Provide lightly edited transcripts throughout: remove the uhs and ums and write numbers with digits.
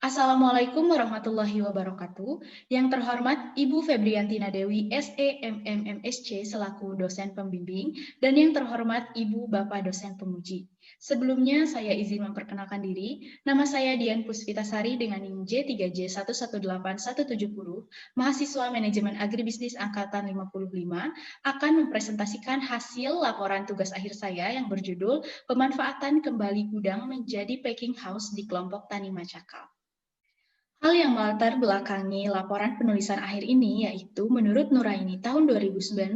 Assalamualaikum warahmatullahi wabarakatuh. Yang terhormat Ibu Febriantina Dewi, SEMMMSC selaku dosen pembimbing, dan yang terhormat Ibu Bapak dosen pemuji. Sebelumnya saya izin memperkenalkan diri. Nama saya Dian Puspitasari dengan NIM J3J118170, mahasiswa Manajemen Agribisnis angkatan 55, akan mempresentasikan hasil laporan tugas akhir saya yang berjudul Pemanfaatan Kembali Gudang Menjadi Packing House di Kelompok Tani Macakal. Hal yang melatar belakangi laporan penulisan akhir ini yaitu menurut Nuraini tahun 2019,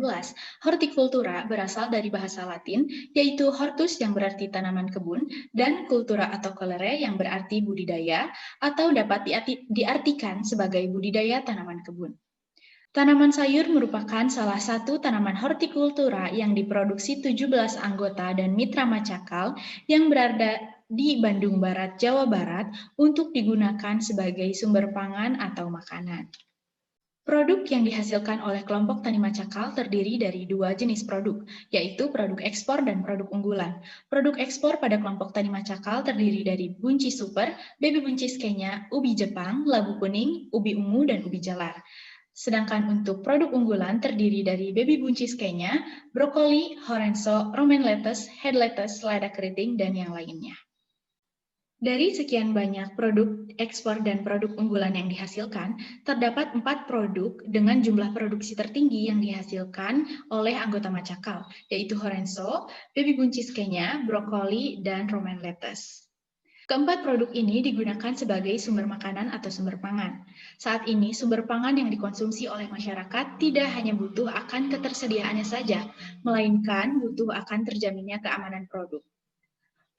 hortikultura berasal dari bahasa Latin yaitu hortus yang berarti tanaman kebun dan kultura atau kolere yang berarti budidaya atau dapat diartikan sebagai budidaya tanaman kebun. Tanaman sayur merupakan salah satu tanaman hortikultura yang diproduksi 17 anggota dan mitra Macakal yang berada di Bandung Barat, Jawa Barat untuk digunakan sebagai sumber pangan atau makanan. Produk yang dihasilkan oleh kelompok Tani Macakal terdiri dari dua jenis produk, yaitu produk ekspor dan produk unggulan. Produk ekspor pada kelompok Tani Macakal terdiri dari buncis super, baby buncis Kenya, ubi Jepang, labu kuning, ubi ungu, dan ubi jalar. Sedangkan untuk produk unggulan terdiri dari baby buncis Kenya, brokoli, horenso, romaine lettuce, head lettuce, lada keriting, dan yang lainnya. Dari sekian banyak produk ekspor dan produk unggulan yang dihasilkan, terdapat 4 produk dengan jumlah produksi tertinggi yang dihasilkan oleh anggota Macakal, yaitu horenso, baby buncis Kenya, brokoli, dan romaine lettuce. Keempat produk ini digunakan sebagai sumber makanan atau sumber pangan. Saat ini, sumber pangan yang dikonsumsi oleh masyarakat tidak hanya butuh akan ketersediaannya saja, melainkan butuh akan terjaminnya keamanan produk.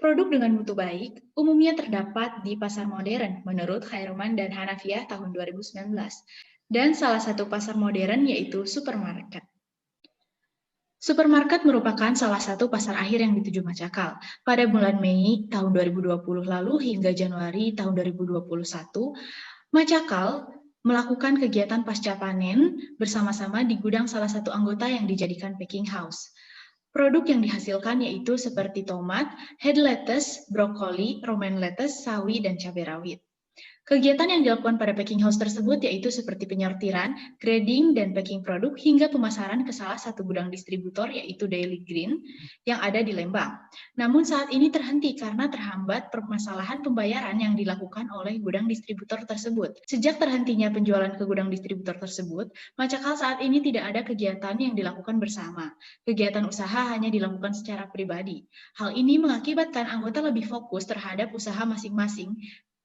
Produk dengan mutu baik umumnya terdapat di pasar modern menurut Khairuman dan Hanafiah tahun 2019. Dan salah satu pasar modern yaitu supermarket. Supermarket merupakan salah satu pasar akhir yang dituju Macakal. Pada bulan Mei tahun 2020 lalu hingga Januari tahun 2021, Macakal melakukan kegiatan pasca panen bersama-sama di gudang salah satu anggota yang dijadikan packing house. Produk yang dihasilkan yaitu seperti tomat, head lettuce, brokoli, romaine lettuce, sawi, dan cabai rawit. Kegiatan yang dilakukan pada packing house tersebut yaitu seperti penyortiran, grading, dan packing produk hingga pemasaran ke salah satu gudang distributor yaitu Daily Green yang ada di Lembang. Namun saat ini terhenti karena terhambat permasalahan pembayaran yang dilakukan oleh gudang distributor tersebut. Sejak terhentinya penjualan ke gudang distributor tersebut, Macakal saat ini tidak ada kegiatan yang dilakukan bersama. Kegiatan usaha hanya dilakukan secara pribadi. Hal ini mengakibatkan anggota lebih fokus terhadap usaha masing-masing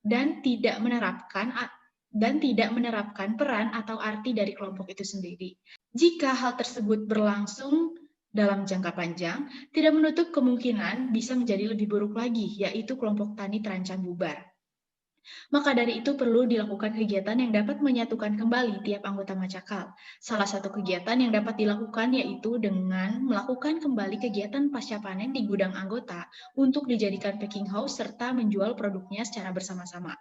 dan tidak menerapkan peran atau arti dari kelompok itu sendiri. Jika hal tersebut berlangsung dalam jangka panjang, tidak menutup kemungkinan bisa menjadi lebih buruk lagi, yaitu kelompok tani terancam bubar. Maka dari itu perlu dilakukan kegiatan yang dapat menyatukan kembali tiap anggota Macakal. Salah satu kegiatan yang dapat dilakukan yaitu dengan melakukan kembali kegiatan pasca panen di gudang anggota untuk dijadikan packing house serta menjual produknya secara bersama-sama.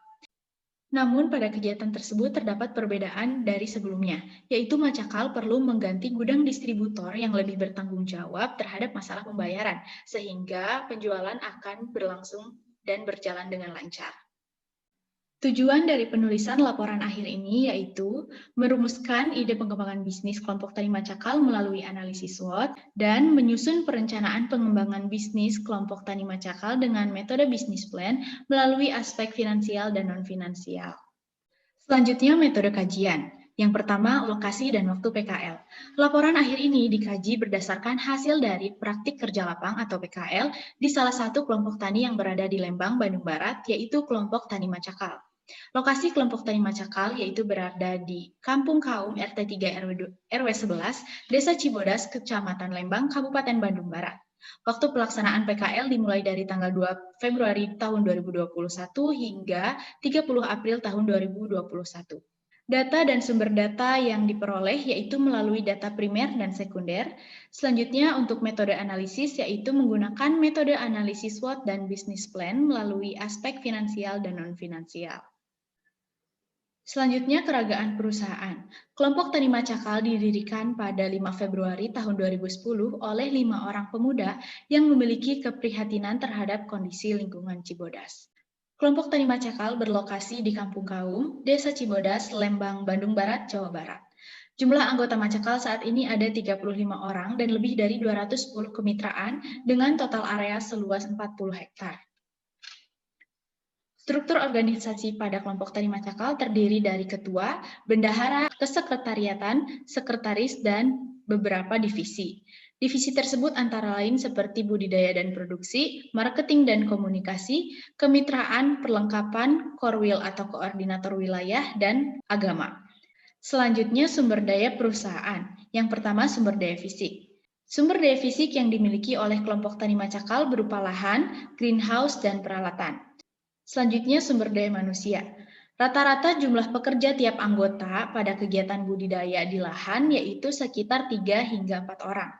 Namun pada kegiatan tersebut terdapat perbedaan dari sebelumnya, yaitu Macakal perlu mengganti gudang distributor yang lebih bertanggung jawab terhadap masalah pembayaran, sehingga penjualan akan berlangsung dan berjalan dengan lancar. Tujuan dari penulisan laporan akhir ini yaitu merumuskan ide pengembangan bisnis kelompok tani Macakal melalui analisis SWOT dan menyusun perencanaan pengembangan bisnis kelompok tani Macakal dengan metode bisnis plan melalui aspek finansial dan non-finansial. Selanjutnya metode kajian. Yang pertama, lokasi dan waktu PKL. Laporan akhir ini dikaji berdasarkan hasil dari praktik kerja lapang atau PKL di salah satu kelompok tani yang berada di Lembang, Bandung Barat, yaitu kelompok Tani Macakal. Lokasi kelompok Tani Macakal yaitu berada di Kampung Kaum RT 3 RW 11, Desa Cibodas, Kecamatan Lembang, Kabupaten Bandung Barat. Waktu pelaksanaan PKL dimulai dari tanggal 2 Februari tahun 2021 hingga 30 April tahun 2021. Data dan sumber data yang diperoleh yaitu melalui data primer dan sekunder. Selanjutnya untuk metode analisis yaitu menggunakan metode analisis SWOT dan business plan melalui aspek finansial dan non-finansial. Selanjutnya, keragaan perusahaan. Kelompok Tani Macakal didirikan pada 5 Februari tahun 2010 oleh 5 orang pemuda yang memiliki keprihatinan terhadap kondisi lingkungan Cibodas. Kelompok Tani Macakal berlokasi di Kampung Kaum, Desa Cibodas, Lembang, Bandung Barat, Jawa Barat. Jumlah anggota Macakal saat ini ada 35 orang dan lebih dari 210 kemitraan dengan total area seluas 40 hektar. Struktur organisasi pada kelompok Tani Macakal terdiri dari ketua, bendahara, kesekretariatan, sekretaris, dan beberapa divisi. Divisi tersebut antara lain seperti budidaya dan produksi, marketing dan komunikasi, kemitraan, perlengkapan, korwil atau koordinator wilayah, dan agama. Selanjutnya sumber daya perusahaan. Yang pertama sumber daya fisik. Sumber daya fisik yang dimiliki oleh kelompok Tani Macakal berupa lahan, greenhouse, dan peralatan. Selanjutnya sumber daya manusia. Rata-rata jumlah pekerja tiap anggota pada kegiatan budidaya di lahan yaitu sekitar 3 hingga 4 orang.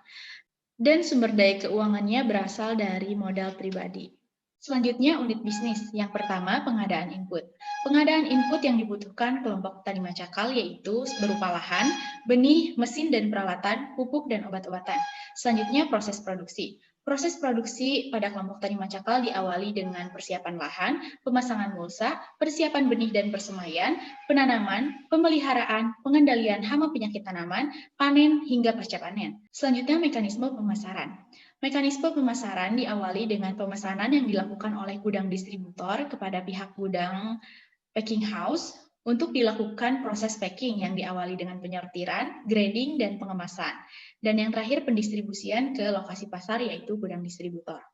Dan sumber daya keuangannya berasal dari modal pribadi. Selanjutnya unit bisnis. Yang pertama pengadaan input. Pengadaan input yang dibutuhkan kelompok Tani Macakal yaitu berupa lahan, benih, mesin dan peralatan, pupuk dan obat-obatan. Selanjutnya proses produksi. Proses produksi pada kelompok Tani Macakal diawali dengan persiapan lahan, pemasangan mulsa, persiapan benih dan persemaian, penanaman, pemeliharaan, pengendalian hama penyakit tanaman, panen hingga pasca panen. Selanjutnya mekanisme pemasaran. Mekanisme pemasaran diawali dengan pemesanan yang dilakukan oleh gudang distributor kepada pihak gudang packing house untuk dilakukan proses packing yang diawali dengan penyortiran, grading, dan pengemasan. Dan yang terakhir pendistribusian ke lokasi pasar yaitu gudang distributor.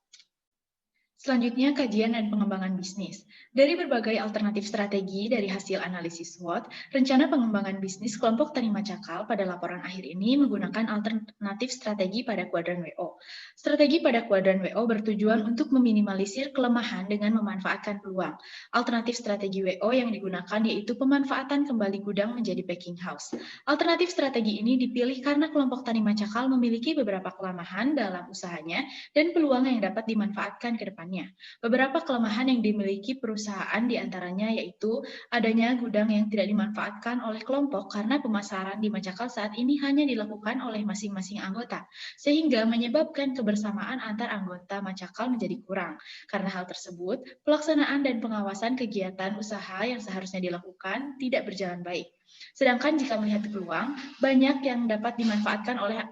Selanjutnya, kajian dan pengembangan bisnis. Dari berbagai alternatif strategi dari hasil analisis SWOT, rencana pengembangan bisnis kelompok Tani Macakal pada laporan akhir ini menggunakan alternatif strategi pada kuadran WO. Strategi pada kuadran WO bertujuan untuk meminimalisir kelemahan dengan memanfaatkan peluang. Alternatif strategi WO yang digunakan yaitu pemanfaatan kembali gudang menjadi packing house. Alternatif strategi ini dipilih karena kelompok Tani Macakal memiliki beberapa kelemahan dalam usahanya dan peluang yang dapat dimanfaatkan ke depan. Beberapa kelemahan yang dimiliki perusahaan diantaranya yaitu adanya gudang yang tidak dimanfaatkan oleh kelompok karena pemasaran di Macakal saat ini hanya dilakukan oleh masing-masing anggota, sehingga menyebabkan kebersamaan antar anggota Macakal menjadi kurang. Karena hal tersebut, pelaksanaan dan pengawasan kegiatan usaha yang seharusnya dilakukan tidak berjalan baik. Sedangkan jika melihat peluang, banyak yang dapat dimanfaatkan oleh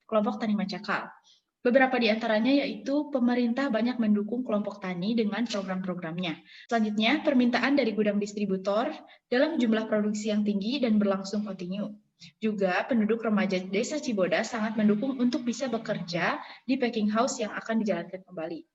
kelompok Tani Macakal. Beberapa di antaranya yaitu pemerintah banyak mendukung kelompok tani dengan program-programnya. Selanjutnya, permintaan dari gudang distributor dalam jumlah produksi yang tinggi dan berlangsung kontinu. Juga penduduk remaja Desa Cibodas sangat mendukung untuk bisa bekerja di packing house yang akan dijalankan kembali.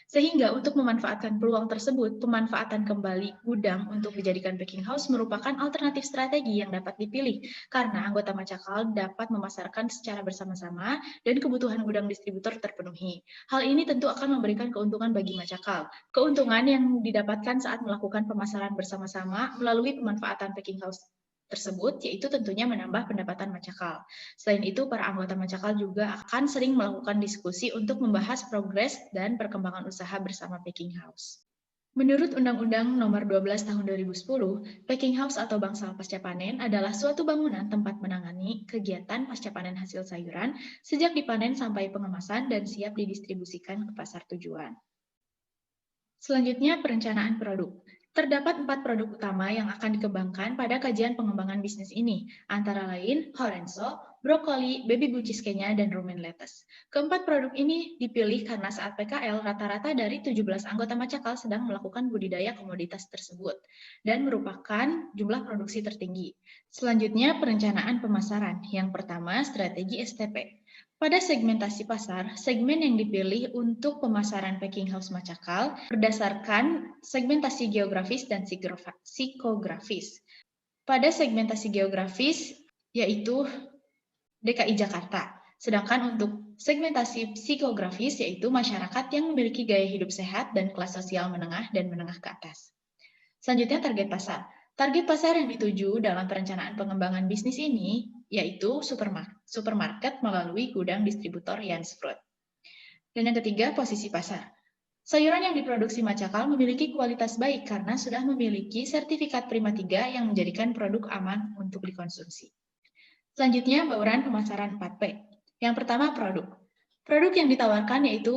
Sehingga untuk memanfaatkan peluang tersebut, pemanfaatan kembali gudang untuk dijadikan packing house merupakan alternatif strategi yang dapat dipilih karena anggota Macakal dapat memasarkan secara bersama-sama dan kebutuhan gudang distributor terpenuhi. Hal ini tentu akan memberikan keuntungan bagi Macakal. Keuntungan yang didapatkan saat melakukan pemasaran bersama-sama melalui pemanfaatan packing house tersebut, yaitu tentunya menambah pendapatan Macakal. Selain itu, para anggota Macakal juga akan sering melakukan diskusi untuk membahas progres dan perkembangan usaha bersama packing house. Menurut Undang-Undang Nomor 12 Tahun 2010, packing house atau bangsal pasca panen adalah suatu bangunan tempat menangani kegiatan pasca panen hasil sayuran sejak dipanen sampai pengemasan dan siap didistribusikan ke pasar tujuan. Selanjutnya, perencanaan produk. Terdapat 4 produk utama yang akan dikembangkan pada kajian pengembangan bisnis ini, antara lain Horenzo, brokoli, baby buncis Kenya, dan romaine lettuce. Keempat produk ini dipilih karena saat PKL rata-rata dari 17 anggota Macakal sedang melakukan budidaya komoditas tersebut dan merupakan jumlah produksi tertinggi. Selanjutnya, perencanaan pemasaran. Yang pertama, strategi STP. Pada segmentasi pasar, segmen yang dipilih untuk pemasaran packing house Macakal berdasarkan segmentasi geografis dan psikografis. Pada segmentasi geografis, yaitu DKI Jakarta. Sedangkan untuk segmentasi psikografis, yaitu masyarakat yang memiliki gaya hidup sehat dan kelas sosial menengah dan menengah ke atas. Selanjutnya, target pasar. Target pasar yang dituju dalam perencanaan pengembangan bisnis ini yaitu supermarket melalui gudang distributor Jans Fruit. Dan yang ketiga, posisi pasar. Sayuran yang diproduksi Macakal memiliki kualitas baik karena sudah memiliki sertifikat Prima 3 yang menjadikan produk aman untuk dikonsumsi. Selanjutnya, bauran pemasaran 4P. Yang pertama, produk. Produk yang ditawarkan yaitu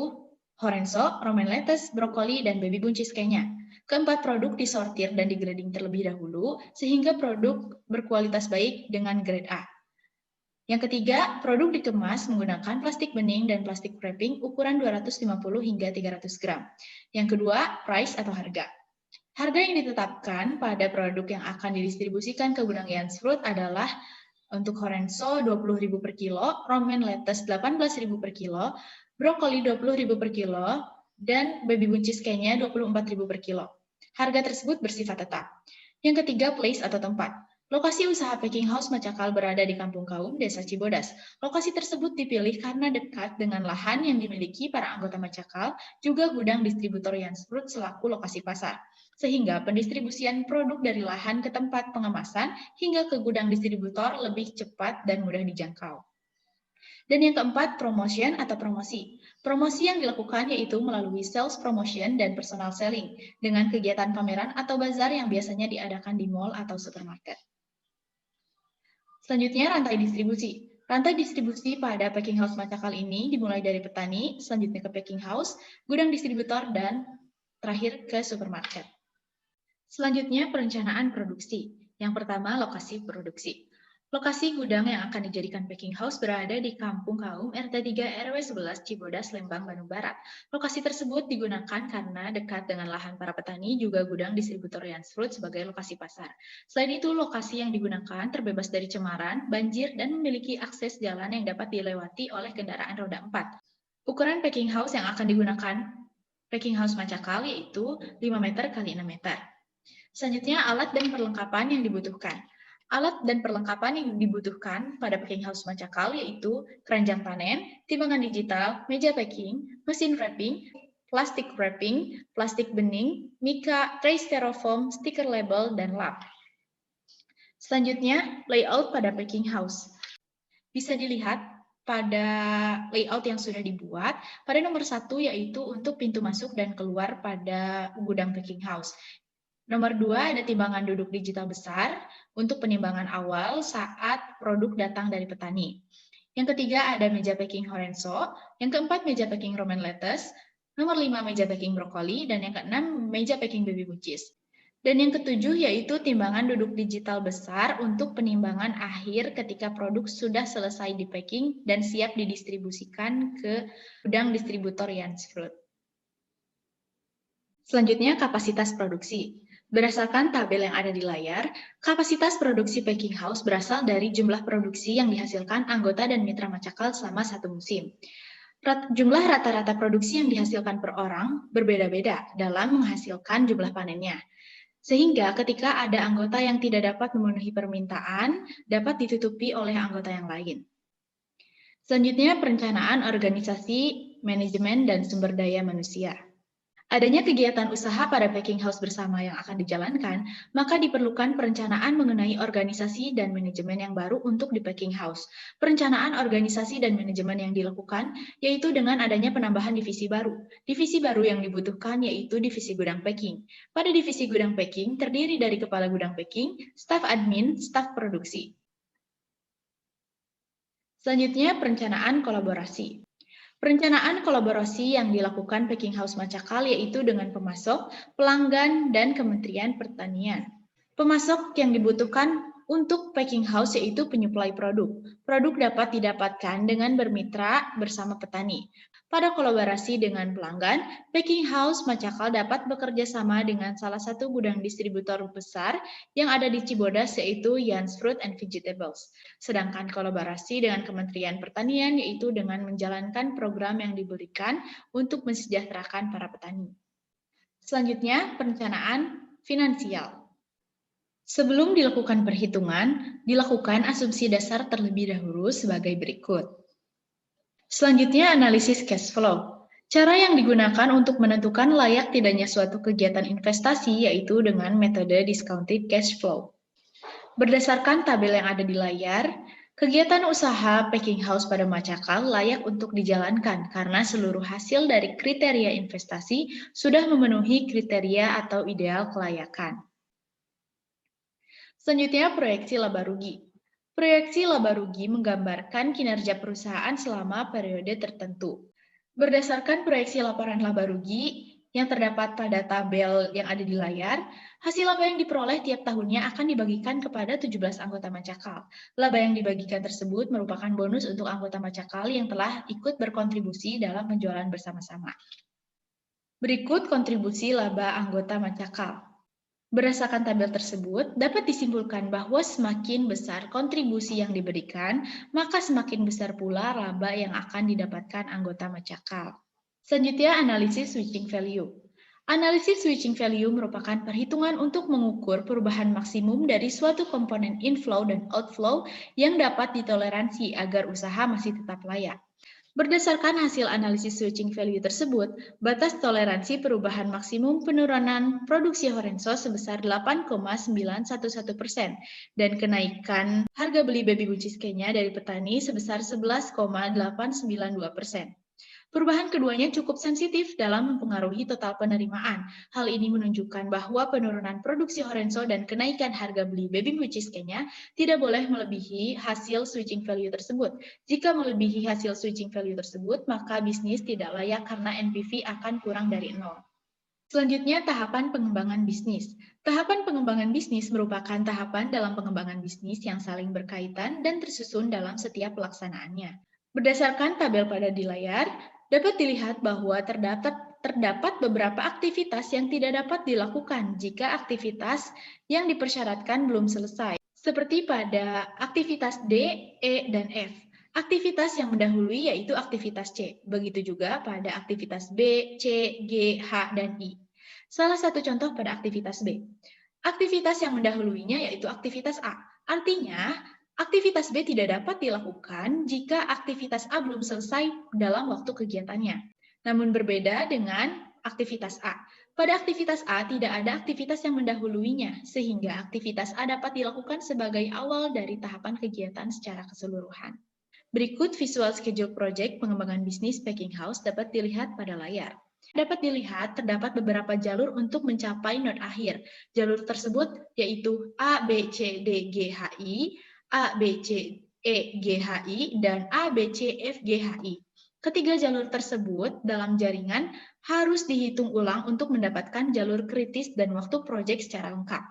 Horenzo, romaine lettuce, brokoli, dan baby buncis Kenya. Keempat, produk disortir dan digrading terlebih dahulu, sehingga produk berkualitas baik dengan grade A. Yang ketiga, produk dikemas menggunakan plastik bening dan plastik wrapping ukuran 250 hingga 300 gram. Yang kedua, price atau harga. Harga yang ditetapkan pada produk yang akan didistribusikan ke gudang Jan's Fruit adalah untuk Horenzo 20.000 per kilo, romaine lettuce 18.000 per kilo, brokoli 20.000 per kilo, dan baby buncis Kenya 24.000 per kilo. Harga tersebut bersifat tetap. Yang ketiga, place atau tempat. Lokasi usaha packing house Macakal berada di Kampung Kaum, Desa Cibodas. Lokasi tersebut dipilih karena dekat dengan lahan yang dimiliki para anggota Macakal, juga gudang distributor Jan's Fruit selaku lokasi pasar. Sehingga pendistribusian produk dari lahan ke tempat pengemasan hingga ke gudang distributor lebih cepat dan mudah dijangkau. Dan yang keempat, promotion atau promosi. Promosi yang dilakukan yaitu melalui sales promotion dan personal selling dengan kegiatan pameran atau bazar yang biasanya diadakan di mall atau supermarket. Selanjutnya, rantai distribusi. Rantai distribusi pada packing house Macakal ini dimulai dari petani, selanjutnya ke packing house, gudang distributor, dan terakhir ke supermarket. Selanjutnya, perencanaan produksi. Yang pertama, lokasi produksi. Lokasi gudang yang akan dijadikan packing house berada di Kampung Kaum RT 3 RW 11 Cibodas, Lembang, Bandung Barat. Lokasi tersebut digunakan karena dekat dengan lahan para petani, juga gudang distributor Jan's Fruit sebagai lokasi pasar. Selain itu, lokasi yang digunakan terbebas dari cemaran, banjir, dan memiliki akses jalan yang dapat dilewati oleh kendaraan roda 4. Ukuran packing house yang akan digunakan packing house Macakal yaitu 5 meter x 6 meter. Selanjutnya, alat dan perlengkapan yang dibutuhkan. Alat dan perlengkapan yang dibutuhkan pada packing house Macakal yaitu keranjang panen, timbangan digital, meja packing, mesin wrapping, plastik wrapping, plastik bening, mika, tray styrofoam, stiker label, dan lap. Selanjutnya, layout pada packing house. Bisa dilihat pada layout yang sudah dibuat, pada nomor 1 yaitu untuk pintu masuk dan keluar pada gudang packing house. Nomor 2 ada timbangan duduk digital besar untuk penimbangan awal saat produk datang dari petani. Yang ketiga ada meja packing Horenzo, yang keempat meja packing romaine lettuce, nomor 5 meja packing brokoli, dan yang keenam meja packing baby buncis. Dan yang ketujuh yaitu timbangan duduk digital besar untuk penimbangan akhir ketika produk sudah selesai di packing dan siap didistribusikan ke gudang distributor Jan's Fruit. Selanjutnya kapasitas produksi. Berdasarkan tabel yang ada di layar, kapasitas produksi packing house berasal dari jumlah produksi yang dihasilkan anggota dan mitra Macakal selama satu musim. Jumlah rata-rata produksi yang dihasilkan per orang berbeda-beda dalam menghasilkan jumlah panennya. Sehingga ketika ada anggota yang tidak dapat memenuhi permintaan, dapat ditutupi oleh anggota yang lain. Selanjutnya, perencanaan organisasi, manajemen, dan sumber daya manusia. Adanya kegiatan usaha pada packing house bersama yang akan dijalankan, maka diperlukan perencanaan mengenai organisasi dan manajemen yang baru untuk di packing house. Perencanaan organisasi dan manajemen yang dilakukan yaitu dengan adanya penambahan divisi baru. Divisi baru yang dibutuhkan yaitu divisi gudang packing. Pada divisi gudang packing terdiri dari kepala gudang packing, staf admin, staf produksi. Selanjutnya, perencanaan kolaborasi. Perencanaan kolaborasi yang dilakukan packing house Macakal yaitu dengan pemasok, pelanggan, dan Kementerian Pertanian. Pemasok yang dibutuhkan untuk packing house yaitu penyuplai produk. Produk dapat didapatkan dengan bermitra bersama petani. Pada kolaborasi dengan pelanggan, packing house Macakal dapat bekerja sama dengan salah satu gudang distributor besar yang ada di Cibodas yaitu Jan's Fruit and Vegetables. Sedangkan kolaborasi dengan Kementerian Pertanian yaitu dengan menjalankan program yang diberikan untuk mensejahterakan para petani. Selanjutnya, perencanaan finansial. Sebelum dilakukan perhitungan, dilakukan asumsi dasar terlebih dahulu sebagai berikut. Selanjutnya, analisis cash flow. Cara yang digunakan untuk menentukan layak tidaknya suatu kegiatan investasi yaitu dengan metode discounted cash flow. Berdasarkan tabel yang ada di layar, kegiatan usaha packing house pada Macakal layak untuk dijalankan karena seluruh hasil dari kriteria investasi sudah memenuhi kriteria atau ideal kelayakan. Selanjutnya, proyeksi laba rugi. Proyeksi laba rugi menggambarkan kinerja perusahaan selama periode tertentu. Berdasarkan proyeksi laporan laba rugi yang terdapat pada tabel yang ada di layar, hasil laba yang diperoleh tiap tahunnya akan dibagikan kepada 17 anggota Macakal. Laba yang dibagikan tersebut merupakan bonus untuk anggota Macakal yang telah ikut berkontribusi dalam penjualan bersama-sama. Berikut kontribusi laba anggota Macakal. Berdasarkan tabel tersebut, dapat disimpulkan bahwa semakin besar kontribusi yang diberikan, maka semakin besar pula laba yang akan didapatkan anggota Macakal. Selanjutnya, analisis switching value. Analisis switching value merupakan perhitungan untuk mengukur perubahan maksimum dari suatu komponen inflow dan outflow yang dapat ditoleransi agar usaha masih tetap layak. Berdasarkan hasil analisis switching value tersebut, batas toleransi perubahan maksimum penurunan produksi Horenso sebesar 8,911% dan kenaikan harga beli baby buncis Kenya dari petani sebesar 11,892%. Perubahan keduanya cukup sensitif dalam mempengaruhi total penerimaan. Hal ini menunjukkan bahwa penurunan produksi Horenso dan kenaikan harga beli baby buncis Kenya tidak boleh melebihi hasil switching value tersebut. Jika melebihi hasil switching value tersebut, maka bisnis tidak layak karena NPV akan kurang dari 0. Selanjutnya, tahapan pengembangan bisnis. Tahapan pengembangan bisnis merupakan tahapan dalam pengembangan bisnis yang saling berkaitan dan tersusun dalam setiap pelaksanaannya. Berdasarkan tabel pada di layar, dapat dilihat bahwa terdapat beberapa aktivitas yang tidak dapat dilakukan jika aktivitas yang dipersyaratkan belum selesai, seperti pada aktivitas D, E, dan F. Aktivitas yang mendahului yaitu aktivitas C, begitu juga pada aktivitas B, C, G, H, dan I. Salah satu contoh pada aktivitas B. Aktivitas yang mendahuluinya yaitu aktivitas A. Artinya, aktivitas B tidak dapat dilakukan jika aktivitas A belum selesai dalam waktu kegiatannya. Namun berbeda dengan aktivitas A. Pada aktivitas A tidak ada aktivitas yang mendahuluinya, sehingga aktivitas A dapat dilakukan sebagai awal dari tahapan kegiatan secara keseluruhan. Berikut visual schedule project pengembangan bisnis packing house dapat dilihat pada layar. Dapat dilihat terdapat beberapa jalur untuk mencapai node akhir. Jalur tersebut yaitu A, B, C, D, G, H, I, A, B, C, E, G, H, I, dan A, B, C, F, G, H, I. Ketiga jalur tersebut dalam jaringan harus dihitung ulang untuk mendapatkan jalur kritis dan waktu proyek secara lengkap.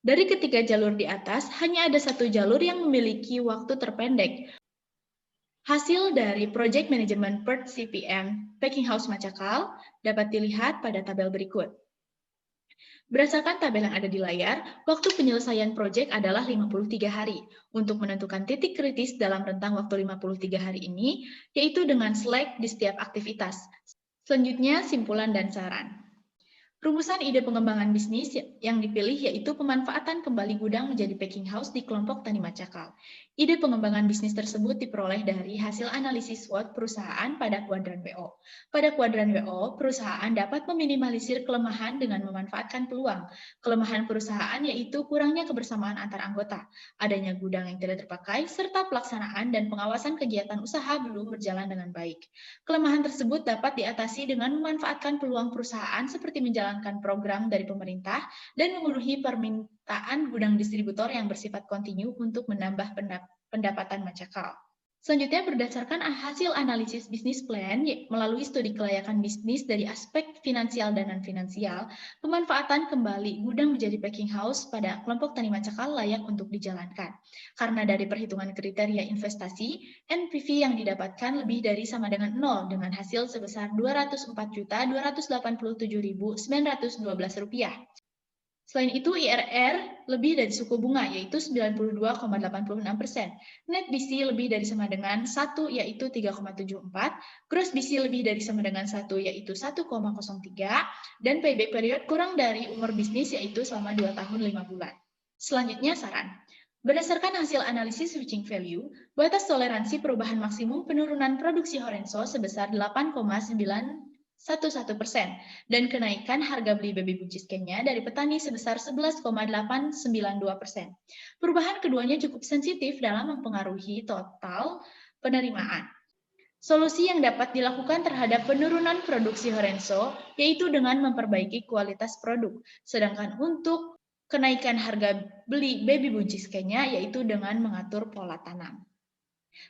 Dari ketiga jalur di atas, hanya ada satu jalur yang memiliki waktu terpendek. Hasil dari Project Management per CPM Packing House Macakal dapat dilihat pada tabel berikut. Berdasarkan tabel yang ada di layar, waktu penyelesaian proyek adalah 53 hari. Untuk menentukan titik kritis dalam rentang waktu 53 hari ini, yaitu dengan slack di setiap aktivitas. Selanjutnya, simpulan dan saran. Rumusan ide pengembangan bisnis yang dipilih yaitu pemanfaatan kembali gudang menjadi packing house di kelompok Tani Macakal. Ide pengembangan bisnis tersebut diperoleh dari hasil analisis SWOT perusahaan pada kuadran WO. Pada kuadran WO, perusahaan dapat meminimalisir kelemahan dengan memanfaatkan peluang. Kelemahan perusahaan yaitu kurangnya kebersamaan antar anggota, adanya gudang yang tidak terpakai, serta pelaksanaan dan pengawasan kegiatan usaha belum berjalan dengan baik. Kelemahan tersebut dapat diatasi dengan memanfaatkan peluang perusahaan seperti menjalankan program dari pemerintah dan memenuhi permintaan gudang distributor yang bersifat kontinu untuk menambah pendapatan Macakal. Selanjutnya, berdasarkan hasil analisis bisnis plan melalui studi kelayakan bisnis dari aspek finansial dan non-finansial, pemanfaatan kembali gudang menjadi packing house pada kelompok Tani Macakal layak untuk dijalankan. Karena dari perhitungan kriteria investasi, NPV yang didapatkan lebih dari sama dengan 0 dengan hasil sebesar Rp204.287.912. Selain itu, IRR lebih dari suku bunga, yaitu 92,86%. Net BC lebih dari sama dengan 1, yaitu 3,74. Gross BC lebih dari sama dengan 1, yaitu 1,03. Dan payback period kurang dari umur bisnis, yaitu selama 2 tahun 5 bulan. Selanjutnya, saran. Berdasarkan hasil analisis switching value, batas toleransi perubahan maksimum penurunan produksi Horenso sebesar 8,911% dan kenaikan harga beli baby buncis Kenya dari petani sebesar 11,892%. Perubahan keduanya cukup sensitif dalam mempengaruhi total penerimaan. Solusi yang dapat dilakukan terhadap penurunan produksi Horenso yaitu dengan memperbaiki kualitas produk, sedangkan untuk kenaikan harga beli baby buncis Kenya yaitu dengan mengatur pola tanam.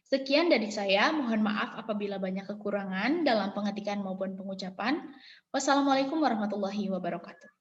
Sekian dari saya, mohon maaf apabila banyak kekurangan dalam pengetikan maupun pengucapan. Wassalamualaikum warahmatullahi wabarakatuh.